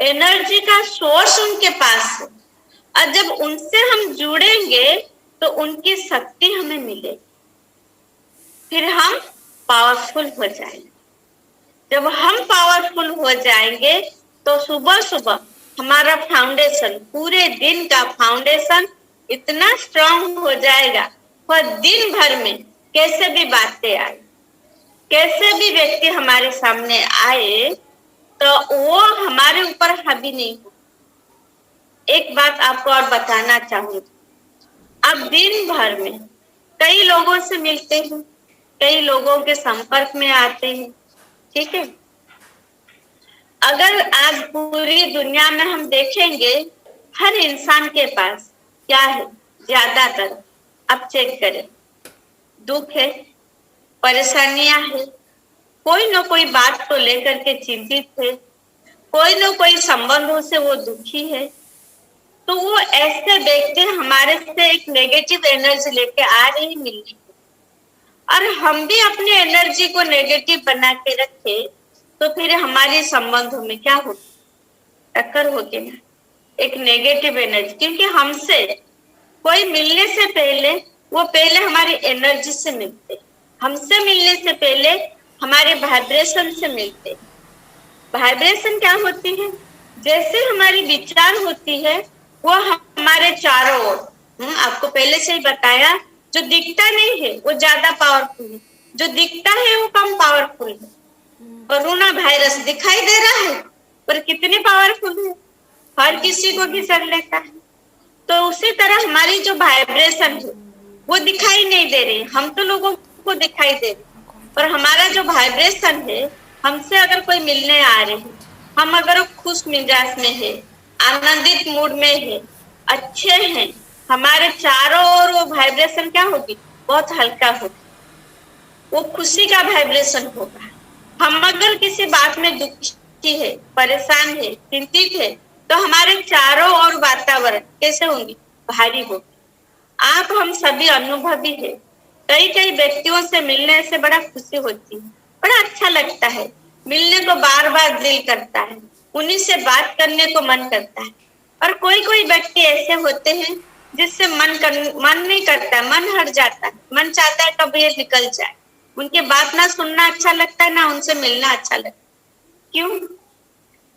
एनर्जी का सोर्स उनके पास है। और जब उनसे हम जुड़ेंगे तो उनकी शक्ति हमें मिलेगी, फिर हम पावरफुल हो जाएंगे। जब हम पावरफुल हो जाएंगे तो सुबह सुबह हमारा फाउंडेशन, पूरे दिन का फाउंडेशन इतना स्ट्रांग हो जाएगा, और दिन भर में कैसे भी बातें आए, कैसे भी व्यक्ति हमारे सामने आए, तो वो हमारे ऊपर हावी नहीं हो। एक बात आपको और बताना चाहूंगी, आप दिन भर में कई लोगों से मिलते हैं, कई लोगों के संपर्क में आते हैं, ठीक है। अगर आज पूरी दुनिया में हम देखेंगे, हर इंसान के पास क्या है? ज्यादातर आप चेक करें, दुख है, परेशानियां है, कोई ना कोई बात को लेकर के चिंतित है, कोई ना कोई संबंधों से वो दुखी है। तो वो ऐसे व्यक्ति हमारे से एक नेगेटिव एनर्जी लेके आ रहे हैं मिलने, और हम भी अपनी एनर्जी को नेगेटिव बना के रखे तो फिर हमारे संबंधों में क्या होगा? टक्कर होगी ना, एक नेगेटिव एनर्जी। क्योंकि हमसे कोई मिलने से पहले वो पहले हमारी एनर्जी से मिलते, हमसे मिलने से पहले हमारे वाइब्रेशन से मिलते। वाइब्रेशन क्या होती है? जैसे हमारी विचार होती है वो हमारे चारों ओर, आपको पहले से ही बताया, जो दिखता नहीं है वो ज्यादा पावरफुल है, जो दिखता है वो कम पावरफुल है। कोरोना वायरस दिखाई दे रहा है पर कितनी पावरफुल है, हर किसी को घिसर लेता है। तो उसी तरह हमारी जो वाइब्रेशन है वो दिखाई नहीं दे रही, हम तो लोगों को दिखाई दे रही, पर हमारा जो वाइब्रेशन है, हमसे अगर कोई मिलने आ रहे हैं, हम अगर खुश मिजाज में है, आनंदित मूड में है, अच्छे हैं, हमारे चारों ओर वो वाइब्रेशन क्या होगी? बहुत हल्का होगी, वो खुशी का वाइब्रेशन होगा। हम अगर किसी बात में दुखी है, परेशान है, चिंतित है, तो हमारे चारों ओर वातावरण कैसे होंगे? भारी होगी। आप हम सभी अनुभवी है, कई कई व्यक्तियों से मिलने से बड़ा खुशी होती है, बड़ा अच्छा लगता है, मिलने को बार बार दिल करता है, उन्हीं से बात करने को मन करता है। और कोई कोई व्यक्ति ऐसे होते हैं जिससे मन नहीं करता, मन हट जाता है, मन चाहता है कब ये निकल जाए, उनके बात ना सुनना अच्छा लगता है, ना उनसे मिलना अच्छा लगता है। क्यों?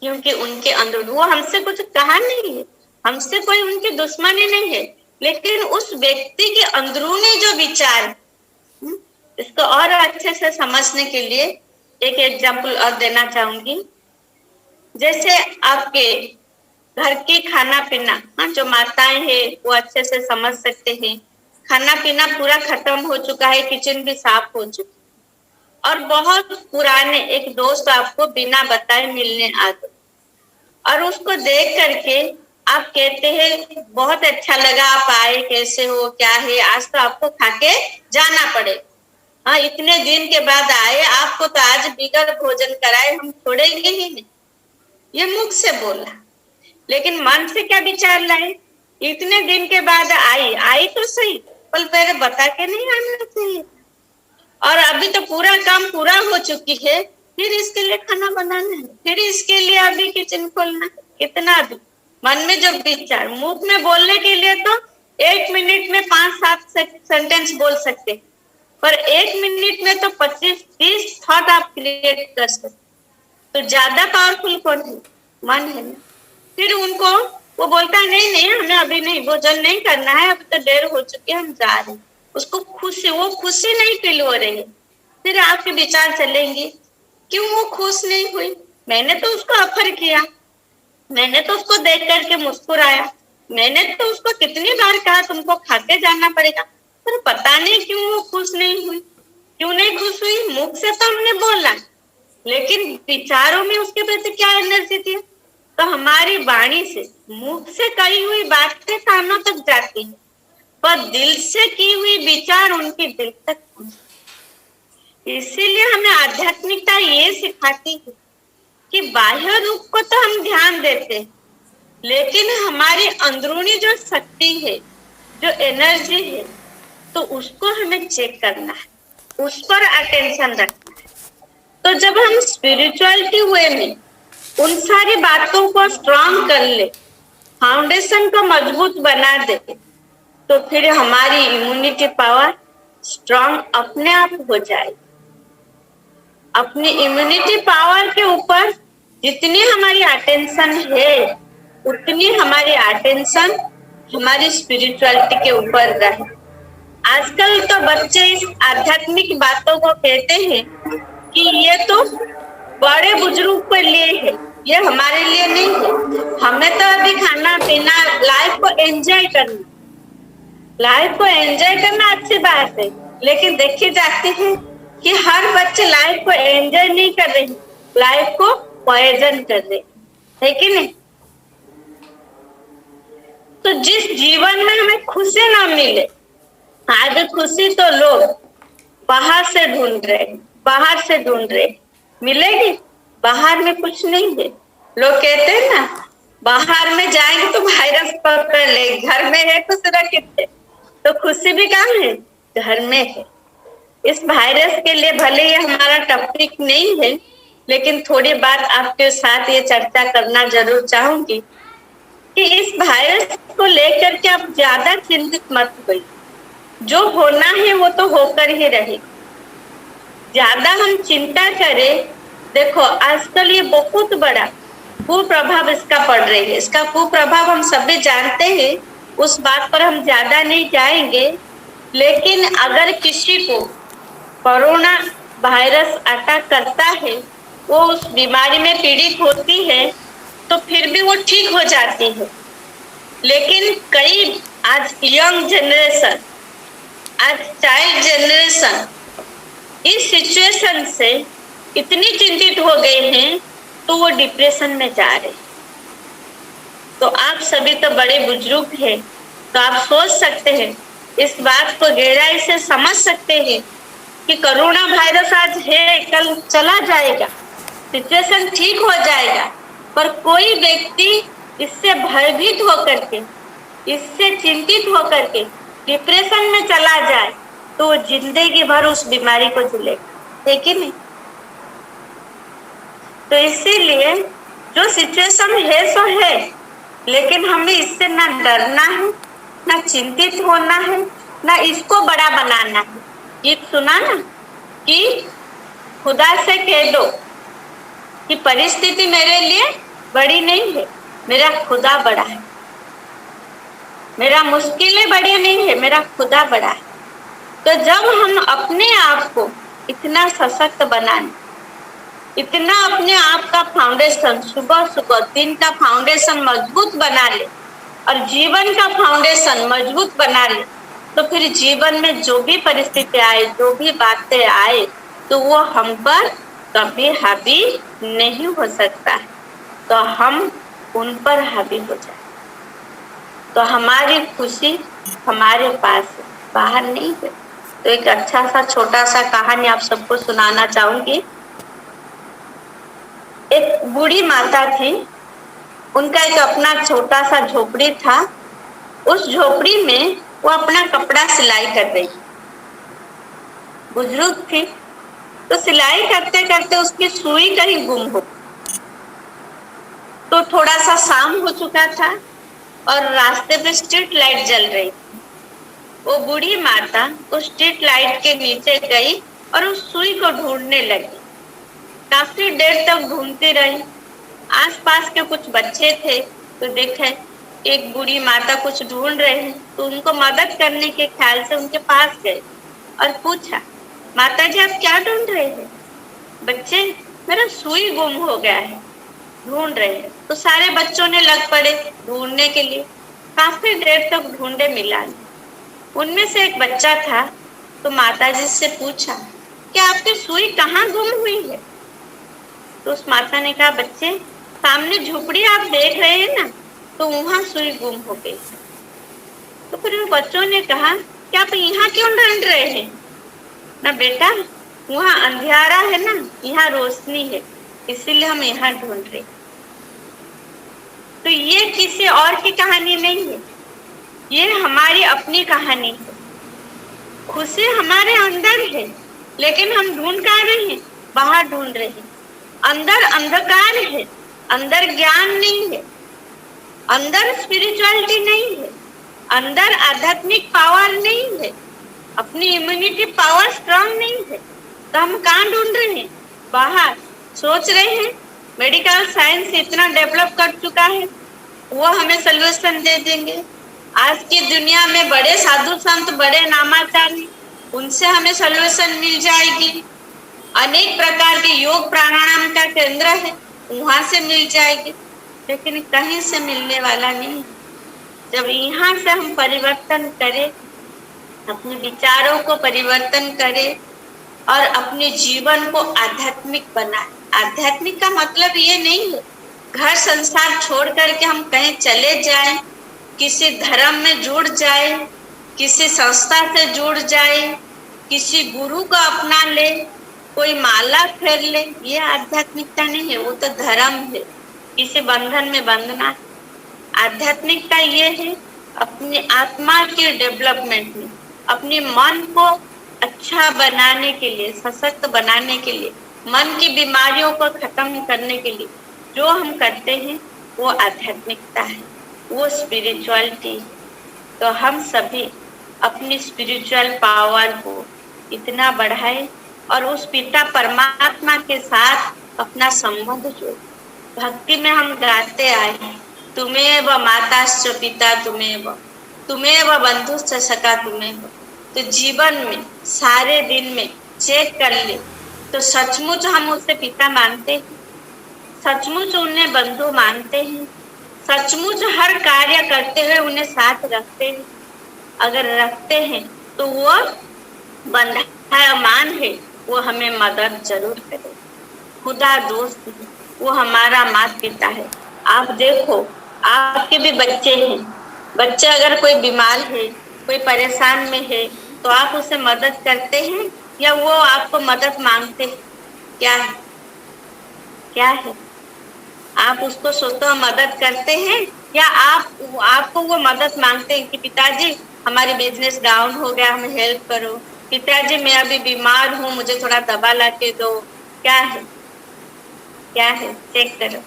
क्योंकि उनके अंदर वो हमसे कुछ कहा नहीं है, हमसे कोई उनकी दुश्मनी नहीं है, लेकिन उस व्यक्ति के अंदरूनी जो विचार, इसको और अच्छे से समझने के लिए एक एग्जाम्पल और देना चाहूंगी। जैसे आपके घर की खाना पीना, जो माताएं हैं वो अच्छे से समझ सकते हैं, खाना पीना पूरा खत्म हो चुका है, किचन भी साफ हो चुका, और बहुत पुराने एक दोस्त आपको बिना बताए मिलने आ गए, और उसको देख करके आप कहते हैं बहुत अच्छा लगा, आप आए, कैसे हो, क्या है, आज तो आपको खा के जाना पड़ेगा। हाँ, इतने दिन के बाद आए, आपको तो आज बिगर भोजन कराए हम छोड़ेंगे ही नहीं। ये मुख से बोला, लेकिन मन से क्या विचार लाए? इतने दिन के बाद आई तो सही, पर पहले बता के नहीं आना चाहिए। और अभी तो पूरा काम पूरा हो चुकी है, फिर इसके लिए खाना बनाना है, फिर इसके लिए अभी किचन खोलना है। कितना अभी मन में जो विचार, मुंह में बोलने के लिए तो 1 मिनट में 5-7 सेंटेंस बोल सकते, पर 1 मिनट में तो 25-30 थॉट आप क्रिएट कर सकते। तो ज्यादा पावरफुल कौन है? मन है ना। फिर उनको वो बोलता है नहीं नहीं हमें अभी नहीं भोजन नहीं करना है, अभी तो देर हो चुकी है, हम जा रहे हैं। उसको खुशी, वो खुशी नहीं फील हो रही है। फिर आपके विचार चलेंगे, क्यों वो खुश नहीं हुई? मैंने तो उसको ऑफर किया, मैंने तो उसको देख करके मुस्कुराया, मैंने तो उसको कितनी बार कहा तुमको खाके जाना पड़ेगा, पर पता नहीं क्यों वो खुश नहीं हुई। क्यों नहीं खुश हुई? मुख से तो हमने बोला, लेकिन विचारों में उसके प्रति क्या एनर्जी थी? तो हमारी वाणी से, मुख से कही हुई बातें कानों तक जाती है, पर दिल से की हुई विचार उनके दिल तक पहुंचती। इसीलिए हमें आध्यात्मिकता ये सिखाती है कि बाह्य रूप को तो हम ध्यान देते हैं, लेकिन हमारी अंदरूनी जो शक्ति है, जो एनर्जी है, तो उसको हमें चेक करना है, उस पर अटेंशन रखना है। तो जब हम स्पिरिचुअलिटी वे में उन सारी बातों को स्ट्रांग कर ले, फाउंडेशन को मजबूत बना दे, तो फिर हमारी इम्यूनिटी पावर स्ट्रांग अपने आप हो जाए। अपनी इम्यूनिटी पावर के ऊपर जितनी हमारी अटेंशन है, उतनी हमारी अटेंशन हमारी स्पिरिचुअलिटी के ऊपर रहे। आजकल तो बच्चे इस आध्यात्मिक बातों को कहते हैं कि ये तो बड़े बुजुर्ग के लिए है, ये हमारे लिए नहीं है। हमें तो अभी खाना पीना, लाइफ को एंजॉय करना, लाइफ को एंजॉय करना अच्छी बात है, लेकिन देखी जाती है कि हर बच्चे लाइफ को एंजॉय नहीं कर रहे, लाइफ को पॉइजन कर रहे, है कि नहीं? तो जिस जीवन में हमें खुशी ना मिले, आज खुशी तो लोग बाहर से ढूंढ रहे, बाहर से ढूंढ रहे, मिलेगी? बाहर में कुछ नहीं है। लोग कहते हैं ना, बाहर में जाएंगे तो वायरस पकड़ ले, घर में है तो सुरक्षित है। तो खुशी भी कहाँ है? घर में है। इस वायरस के लिए भले ये हमारा टॉपिक नहीं है, लेकिन थोड़ी बात आपके साथ ये चर्चा करना जरूर चाहूंगी कि इस वायरस को लेकर के आप ज्यादा चिंतित मत होइए। जो होना है वो तो होकर ही रहे। ज्यादा हम चिंता करें, देखो आजकल ये बहुत बड़ा कुप्रभाव इसका पड़ रही है। इसका कुप्रभाव हम सभी जानते हैं, उस बात पर हम ज्यादा नहीं जाएंगे। लेकिन अगर किसी को कोरोना वायरस अटैक करता है, वो उस बीमारी में पीड़ित होती है, तो फिर भी वो ठीक हो जाती है। लेकिन कई आज यंग जनरेशन, आज चाइल्ड जनरेशन इस सिचुएशन से इतनी चिंतित हो गए हैं, तो वो डिप्रेशन में जा रहे। तो आप सभी तो बड़े बुजुर्ग हैं, तो आप सोच सकते हैं, इस बात को गहराई से समझ सकते हैं कि कोरोना वायरस आज है, कल चला जाएगा, सिचुएशन ठीक हो जाएगा। पर कोई व्यक्ति इससे भयभीत होकर के, इससे चिंतित होकर के डिप्रेशन में चला जाए, तो जिंदगी भर उस बीमारी को झेलेगा, है कि नहीं? तो इसीलिए जो सिचुएशन है सो है, लेकिन हमें इससे ना डरना है, ना चिंतित होना है, ना इसको बड़ा बनाना है। गीत सुना ना कि खुदा से कह दो कि परिस्थिति मेरे लिए बड़ी नहीं है, मेरा खुदा बड़ा है। मेरा मुश्किलें बड़ी नहीं है, मेरा खुदा बड़ा है। तो जब हम अपने आप को इतना सशक्त बनाने, इतना अपने आप का फाउंडेशन, सुबह सुबह दिन का फाउंडेशन मजबूत बना ले और जीवन का फाउंडेशन मजबूत बना ले, तो फिर जीवन में जो भी परिस्थिति आए, जो भी बातें आए, तो वो हम पर कभी हावी नहीं हो सकता है। तो हम उन पर हावी हो जाए। तो हमारी खुशी हमारे पास है, बाहर नहीं है। तो एक अच्छा सा छोटा सा कहानी आप सबको सुनाना चाहूंगी। एक बूढ़ी माता थी, उनका एक अपना छोटा सा झोपड़ी था। उस झोपड़ी में वो अपना कपड़ा सिलाई कर रही, बुजुर्ग थी। तो सिलाई करते करते उसकी सुई कहीं गुम हो, तो थोड़ा सा शाम हो चुका था और रास्ते पे स्ट्रीट लाइट जल रही थी। वो बूढ़ी माता उस स्ट्रीट लाइट के नीचे गई और उस सुई को ढूंढने लगी। काफी देर तक ढूंढती रही। आसपास के कुछ बच्चे थे तो देखे एक बूढ़ी माता कुछ ढूंढ रहे हैं, तो उनको मदद करने के ख्याल से उनके पास गए और पूछा, माता जी आप क्या ढूंढ रहे हैं? बच्चे, मेरा सुई गुम हो गया है, ढूंढ रहे हैं। तो सारे बच्चों ने लग पड़े ढूंढने के लिए। काफी देर तक ढूंढे, मिला नहीं। उनमें से एक बच्चा था तो माता जी से पूछा कि आपकी सुई कहाँ गुम हुई है? तो उस माता ने कहा, बच्चे सामने झोपड़ी आप देख रहे हैं ना, तो वहां सुई गुम हो गई। तो फिर बच्चों ने कहा कि आप यहाँ क्यों ढूंढ रहे हैं? ना बेटा, वहां अंधियारा है ना, यहाँ रोशनी है, इसीलिए हम यहाँ ढूंढ रहे। तो ये किसी और की कहानी नहीं है, ये हमारी अपनी कहानी है। खुशी हमारे अंदर है, लेकिन हम ढूंढ कहाँ रहे हैं? बाहर ढूंढ रहे हैं। अंदर अंधकार है, अंदर ज्ञान नहीं है, अंदर स्पिरिचुअलिटी नहीं है, अंदर आध्यात्मिक पावर नहीं है, अपनी इम्यूनिटी पावर स्ट्रांग नहीं है। तो हम कहाँ ढूंढ रहे हैं? बाहर। सोच रहे हैं मेडिकल साइंस इतना डेवलप कर चुका है, वो हमें सोल्यूशन दे देंगे। आज की दुनिया में बड़े साधु संत, बड़े नामाचार्य, उनसे हमें सोल्यूशन मिल जाएगी। अनेक प्रकार के योग प्राणायाम का केंद्र है, वहां से मिल जाएगी, लेकिन कहीं से मिलने वाला नहीं। जब यहाँ से हम परिवर्तन करें, अपने विचारों को परिवर्तन करें और अपने जीवन को आध्यात्मिक बनाए। आध्यात्मिक का मतलब ये नहीं है घर संसार छोड़ करके हम कहीं चले जाएं, किसी धर्म में जुड़ जाए, किसी संस्था से जुड़ जाए, किसी गुरु को अपना ले, कोई माला फेर ले, ये आध्यात्मिकता नहीं है, वो तो धर्म है, किसी बंधन में बंधना। आध्यात्मिकता ये है अपनी आत्मा के डेवलपमेंट में, अपने मन को अच्छा बनाने के लिए, सशक्त बनाने के लिए, मन की बीमारियों को खत्म करने के लिए जो हम करते हैं वो आध्यात्मिकता है, वो स्पिरिचुअलिटी। तो हम सभी अपनी स्पिरिचुअल पावर को इतना बढ़ाए और उस पिता परमात्मा के साथ अपना संबंध जोड़े। भक्ति में हम गाते आए हैं, तुमेव माताश्च पिता तुमेव, तुमेव बंधुश्च सखा तुमेव। तो जीवन में सारे दिन में चेक कर ले तो सचमुच हम उसे पिता मानते हैं, सचमुच उन्हें बंधु मानते हैं, सचमुच हर कार्य करते हुए उन्हें साथ रखते हैं। अगर रखते हैं तो वो बंधामान है, वो हमें मदद जरूर करे। खुदा दोस्त है, वो हमारा माता पिता है। आप देखो, आपके भी बच्चे हैं, बच्चे अगर कोई बीमार है, कोई परेशान में है, तो आप उसे मदद करते हैं या वो आपको मदद मांगते हैं? क्या है? क्या है? आप उसको स्वतः मदद करते हैं या आपको वो मदद मांगते हैं कि पिताजी हमारी बिजनेस डाउन हो गया, हमें हेल्प करो, पिताजी मैं अभी बीमार हूँ, मुझे थोड़ा दवा ला के दो। क्या है? क्या है? चेक करो।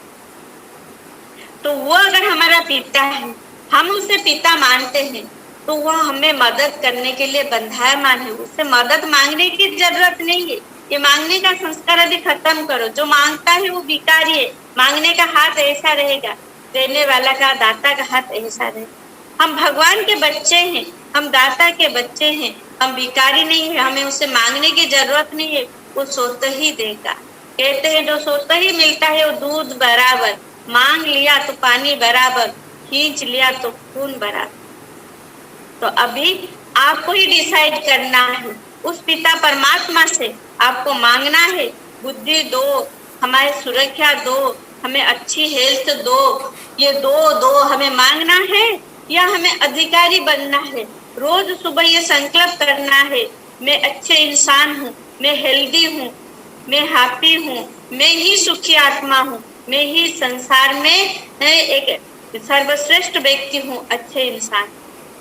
तो वो अगर हमारा पिता है, हम उसे पिता मानते हैं, तो वह हमें मदद करने के लिए बंधायमान है। उससे मदद मांगने की जरूरत नहीं है। ये मांगने का संस्कार अभी खत्म करो। जो मांगता है वो भिखारी है। मांगने का हाथ ऐसा रहेगा, देने वाला का, दाता का हाथ ऐसा रहेगा। हम भगवान के बच्चे हैं, हम दाता के बच्चे हैं, हम भिखारी नहीं है। हमें उसे मांगने की जरूरत नहीं है, वो स्वतः ही देगा। कहते हैं जो स्वतः ही मिलता है वो दूध बराबर, मांग लिया तो पानी बराबर, खींच लिया तो खून बराबर। तो अभी आपको ही डिसाइड करना है, उस पिता परमात्मा से आपको मांगना है, बुद्धि दो, हमारी सुरक्षा दो, हमें अच्छी हेल्थ दो, ये दो हमें मांगना है, या हमें अधिकारी बनना है? रोज सुबह ये संकल्प करना है, मैं अच्छे इंसान हूँ, मैं हेल्दी हूँ, मैं हैप्पी हूँ, मैं ही सुखी आत्मा हूँ, मैं ही संसार में एक सर्वश्रेष्ठ व्यक्ति हूँ, अच्छे इंसान।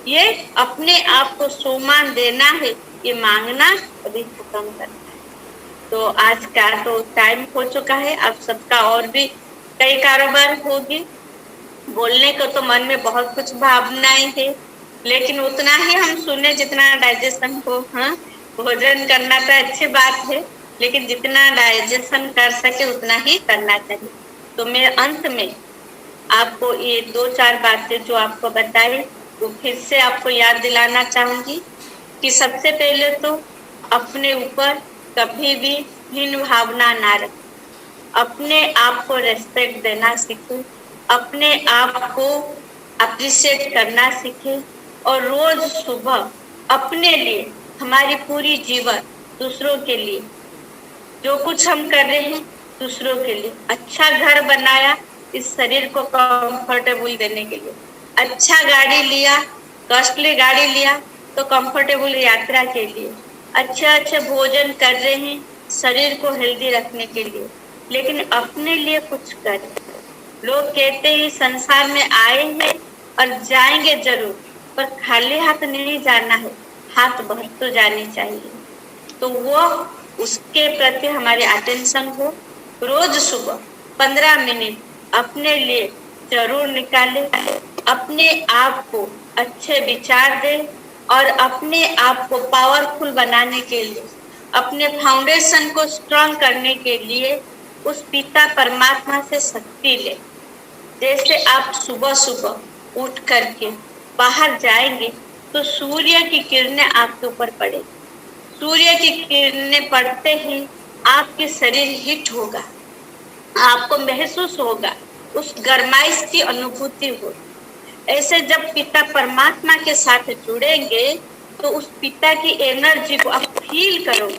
ये अपने आप को सम्मान देना है, ये मांगना कभी खत्म करना है। तो आज का तो टाइम हो चुका है, आप सबका और भी कई कारोबार होगी। बोलने को तो मन में बहुत कुछ भावनाएं है, लेकिन उतना ही हम सुने जितना डाइजेशन हो। हाँ, भोजन करना तो अच्छी बात है, लेकिन जितना डाइजेशन कर सके उतना ही करना चाहिए। तो मैं अंत में आपको ये 2-4 बातें जो आपको बताई वो फिर से आपको याद दिलाना चाहूंगी कि सबसे पहले तो अपने ऊपर कभी भी हीन भावना ना रखें, अपने आप को रेस्पेक्ट देना सीखें, अपने आप को अप्रिशिएट करना सीखें और रोज सुबह अपने लिए, हमारी पूरी जीवन दूसरों के लिए, जो कुछ हम कर रहे हैं दूसरों के लिए। अच्छा घर बनाया इस शरीर को कंफर्टेबल देने के लिए, अच्छा गाड़ी लिया, कॉस्टली गाड़ी लिया तो कंफर्टेबल यात्रा के लिए, अच्छे अच्छे भोजन कर रहे हैं शरीर को हेल्दी रखने के लिए, लेकिन अपने लिए कुछ करें। लोग कहते हैं संसार में आए हैं और जाएंगे जरूर, पर खाली हाथ नहीं जाना है, हाथ भर तो जानी चाहिए। तो वो उसके प्रति हमारी अटेंशन हो। रोज सुबह 15 मिनट अपने लिए जरूर निकाले, अपने आप को अच्छे विचार दे और अपने आप को पावरफुल बनाने के लिए, अपने फाउंडेशन को स्ट्रांग करने के लिए उस पिता परमात्मा से शक्ति ले। जैसे आप सुबह सुबह उठ करके बाहर जाएंगे तो सूर्य की किरणें आपके ऊपर पड़ेगी, सूर्य की किरणें पड़ते ही आपके शरीर हिट होगा, आपको महसूस होगा, उस गर्माइश की अनुभूति हो। ऐसे जब पिता परमात्मा के साथ जुड़ेंगे तो उस पिता की एनर्जी को आप फील करोगे।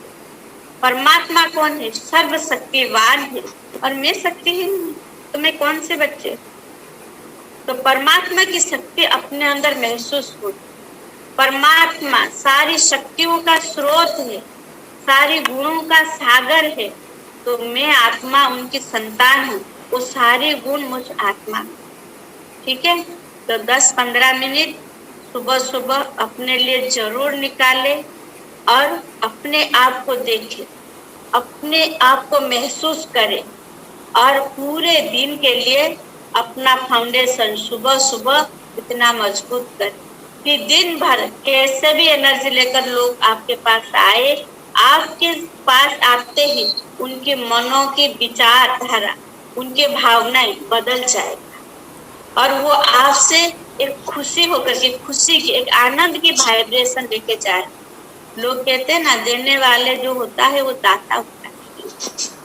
परमात्मा कौन है? सर्वशक्तिवान है, और मैं शक्तिहीन हूँ, तो मैं कौन से बच्चे? तो परमात्मा की शक्ति अपने अंदर महसूस हो। परमात्मा सारी शक्तियों का स्रोत है, सारी गुणों का सागर है, तो मैं आत्मा उनकी संतान हूँ, वो सारे गुण मुझ आत्मा में। ठीक है, तो 10-15 मिनट सुबह सुबह अपने लिए जरूर निकाले और अपने आप को देखे, अपने आप को महसूस करे और पूरे दिन के लिए अपना फाउंडेशन सुबह सुबह इतना मजबूत करे कि दिन भर कैसे भी एनर्जी लेकर लोग आपके पास आए, आपके पास आते ही उनके मनों के विचारधारा, उनके भावनाएं बदल जाएगा और वो आपसे एक खुशी होकर के, खुशी की, एक आनंद की वाइब्रेशन लेके जाए। लोग कहते हैं ना, देने वाले जो होता है वो दाता होता है,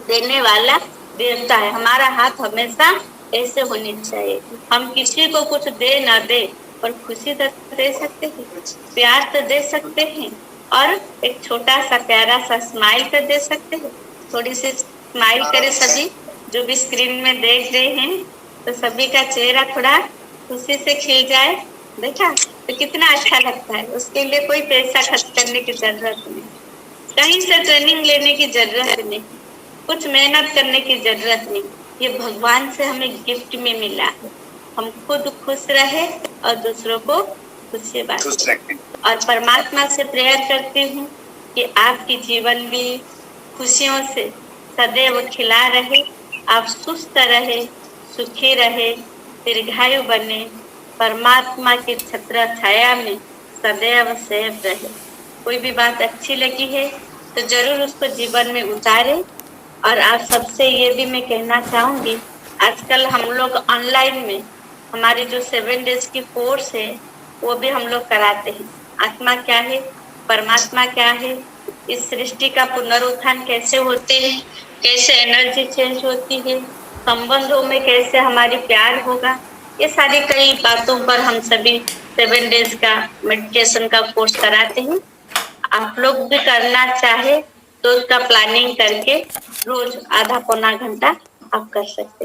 देने वाला देवता है। हमारा हाथ हमेशा ऐसे होनी चाहिए, हम किसी को कुछ दे ना दे पर खुशी तो दे सकते हैं, प्यार तो दे सकते हैं और एक छोटा सा प्यारा सा स्माइल तो दे सकते हैं। थोड़ी सी स्माइल करे सभी जो भी स्क्रीन में देख रहे हैं, तो सभी का चेहरा थोड़ा खुशी से खिल जाए। देखा तो कितना अच्छा लगता है। उसके लिए कोई पैसा खर्च करने की जरूरत नहीं, कहीं से ट्रेनिंग लेने की जरूरत नहीं, कुछ मेहनत करने की जरूरत नहीं, ये भगवान से हमें गिफ्ट में मिला है। हम खुद खुश रहे और दूसरों को खुशी बांटे। और परमात्मा से प्रेयर करती हूँ कि आपकी जीवन भी खुशियों से सदैव खिला रहे, आप सुस्त रहे, सुखी रहे, दीर्घायु बने, परमात्मा की छत्र छाया में सदैव सेफ रहे। कोई भी बात अच्छी लगी है तो जरूर उसको जीवन में उतारे। और आप सबसे ये भी मैं कहना चाहूंगी, आजकल हम लोग ऑनलाइन में हमारी जो 7 डेज की कोर्स है वो भी हम लोग कराते हैं। आत्मा क्या है, परमात्मा क्या है, इस सृष्टि का पुनरुत्थान कैसे होते हैं, कैसे एनर्जी चेंज होती है, संबंधों में कैसे हमारी प्यार होगा, ये सारी कई बातों पर हम सभी 7 डेज का मेडिटेशन का कोर्स कराते हैं। आप लोग भी करना चाहे तो उसका प्लानिंग करके रोज आधा पौना घंटा आप कर सकते हैं।